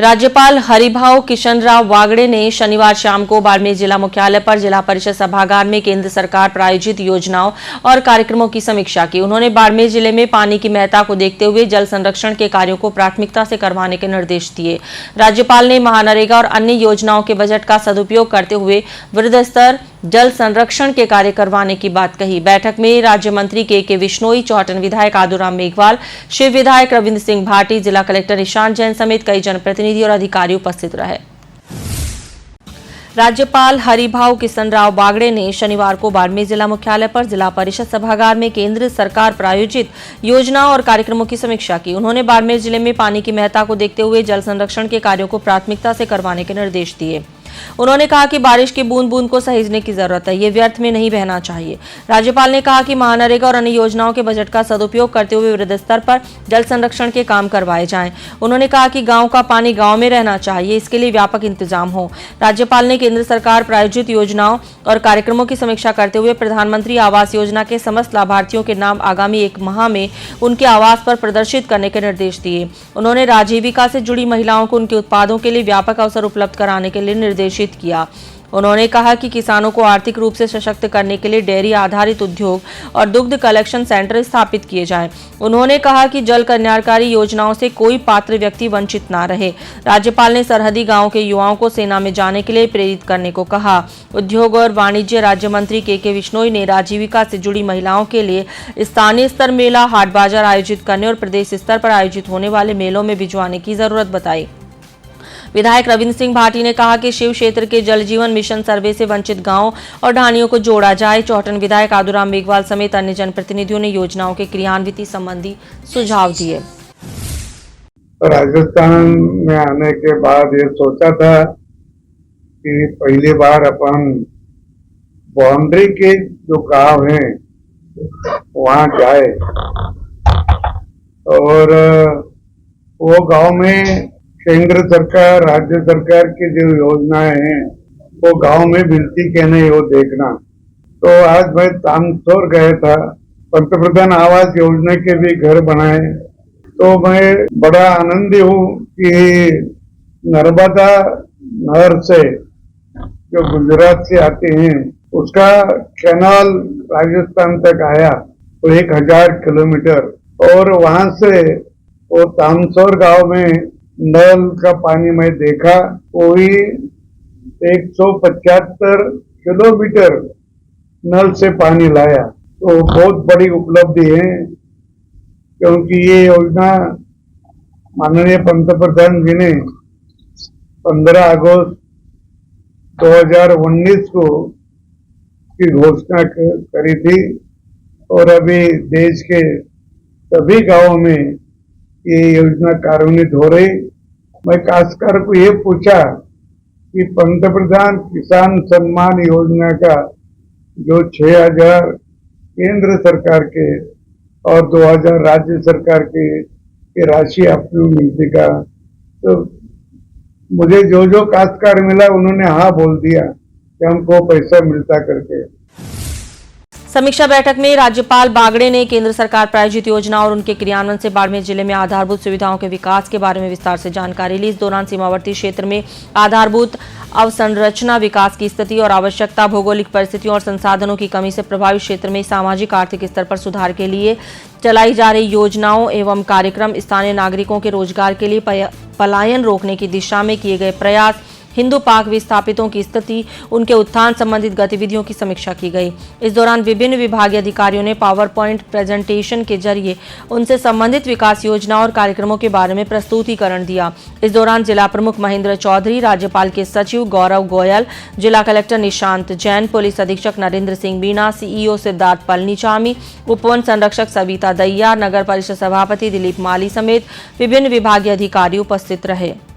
राज्यपाल हरिभाऊ किशनराव वागड़े ने शनिवार शाम को बाड़मेर जिला मुख्यालय पर जिला परिषद सभागार में केंद्र सरकार प्रायोजित योजनाओं और कार्यक्रमों की समीक्षा की। उन्होंने बाड़मेर जिले में पानी की महत्ता को देखते हुए जल संरक्षण के कार्यों को प्राथमिकता से करवाने के निर्देश दिए। राज्यपाल ने महानरेगा और अन्य योजनाओं के बजट का सदुपयोग करते हुए वृहद स्तर जल संरक्षण के कार्य करवाने की बात कही। बैठक में राज्य मंत्री के विश्नोई, चौहटन विधायक आदूराम मेघवाल, शिव विधायक रविंद्र सिंह भाटी, जिला कलेक्टर निशांत जैन समेत कई जनप्रतिनिधि और अधिकारी उपस्थित रहे। राज्यपाल हरिभाऊ किशनराव वागड़े ने शनिवार को बाड़मेर जिला मुख्यालय पर जिला परिषद सभागार में केंद्र सरकार प्रायोजित योजनाओं और कार्यक्रमों की समीक्षा की। उन्होंने बाड़मेर जिले में पानी की महत्ता को देखते हुए जल संरक्षण के कार्यों को प्राथमिकता से करवाने के निर्देश दिए। उन्होंने कहा कि बारिश की बूंद बूंद को सहेजने की जरूरत है, ये व्यर्थ में नहीं बहना चाहिए। राज्यपाल ने कहा कि महानरेगा और अन्य योजनाओं के बजट का सदुपयोग करते हुए वृहद स्तर पर जल संरक्षण के काम करवाए जाएं। उन्होंने कहा कि गांव का पानी गांव में रहना चाहिए, इसके लिए व्यापक इंतजाम हो। राज्यपाल ने केंद्र सरकार प्रायोजित योजनाओं और कार्यक्रमों की समीक्षा करते हुए प्रधानमंत्री आवास योजना के समस्त लाभार्थियों के नाम आगामी 1 माह में उनके आवास पर प्रदर्शित करने के निर्देश दिए। उन्होंने आजीविका से जुड़ी महिलाओं को उनके उत्पादों के लिए व्यापक अवसर उपलब्ध कराने के लिए निर्देशित किया। उन्होंने कहा कि किसानों को आर्थिक रूप से सशक्त करने के लिए डेयरी आधारित उद्योग और दुग्ध कलेक्शन सेंटर स्थापित किए जाएं। उन्होंने कहा कि जल कल्याणकारी योजनाओं से कोई पात्र व्यक्ति वंचित ना रहे। राज्यपाल ने सरहदी गांवों के युवाओं को सेना में जाने के लिए प्रेरित करने को कहा। उद्योग और वाणिज्य राज्य मंत्री के विश्नोई ने आजीविका से जुड़ी महिलाओं के लिए स्थानीय स्तर मेला, हाट बाजार आयोजित करने और प्रदेश स्तर पर आयोजित होने वाले मेलों में भिजवाने की जरूरत बताई। विधायक रविंद्र सिंह भाटी ने कहा कि शिव क्षेत्र के जल जीवन मिशन सर्वे से वंचित गांवों और ढाणियों को जोड़ा जाए। चौहटन विधायक आदूराम मेघवाल समेत अन्य जनप्रतिनिधियों ने योजनाओं के क्रियान्वित संबंधी सुझाव दिए। राजस्थान में आने के बाद ये सोचा था कि पहली बार अपन बाउंड्री के जो गांव हैं वहां जाए और वो गांव में केंद्र सरकार, राज्य सरकार की जो योजनाएं हैं वो गांव में मिलती क्या नहीं वो देखना। तो आज मैं तामसोर गया था, पंतप्रधान आवास योजना के भी घर बनाए। तो मैं बड़ा आनंदी हूँ कि नर्मदा नहर से जो गुजरात से आते हैं उसका कैनाल राजस्थान तक आया तो 1000 किलोमीटर, और वहां से वो तामसोर गांव में नल का पानी मैं देखा, कोई 175 किलोमीटर नल से पानी लाया। तो बहुत बड़ी उपलब्धि है, क्योंकि ये योजना माननीय पंतप्रधान जी ने 15 अगस्त 2019 को की घोषणा करी थी और अभी देश के सभी गांवों में ये योजना कार्यान्वित हो रही। मैं खासकर को ये पूछा कि पंतप्रधान किसान सम्मान योजना का जो 6000 केंद्र सरकार के और 2000 राज्य सरकार के राशि आपको मिलती का, तो मुझे जो खासकर मिला उन्होंने हाँ बोल दिया कि हमको पैसा मिलता करके। समीक्षा बैठक में राज्यपाल वागड़े ने केंद्र सरकार प्रायोजित योजना और उनके क्रियान्वयन से बाड़मेर जिले में आधारभूत सुविधाओं के विकास के बारे में विस्तार से जानकारी ली। इस दौरान सीमावर्ती क्षेत्र में आधारभूत अवसंरचना विकास की स्थिति और आवश्यकता, भौगोलिक परिस्थितियों और संसाधनों की कमी से प्रभावित क्षेत्र में सामाजिक आर्थिक स्तर पर सुधार के लिए चलाई जा रही योजनाओं एवं कार्यक्रम, स्थानीय नागरिकों के रोजगार के लिए पलायन रोकने की दिशा में किए गए प्रयास, हिंदू पाक विस्थापितों की स्थिति, उनके उत्थान संबंधित गतिविधियों की समीक्षा की गई। इस दौरान विभिन्न विभागीय अधिकारियों ने पावर पॉइंट प्रेजेंटेशन के जरिए उनसे संबंधित विकास योजनाओं और कार्यक्रमों के बारे में प्रस्तुतिकरण दिया। इस दौरान जिला प्रमुख महेंद्र चौधरी, राज्यपाल के सचिव गौरव गोयल, जिला कलेक्टर निशांत जैन, पुलिस अधीक्षक नरेंद्र सिंह मीणा, सीईओ सिद्धार्थ पलनीचामी, उपवन संरक्षक सविता दैया, नगर परिषद सभापति दिलीप माली समेत विभिन्न विभागीय अधिकारी उपस्थित रहे।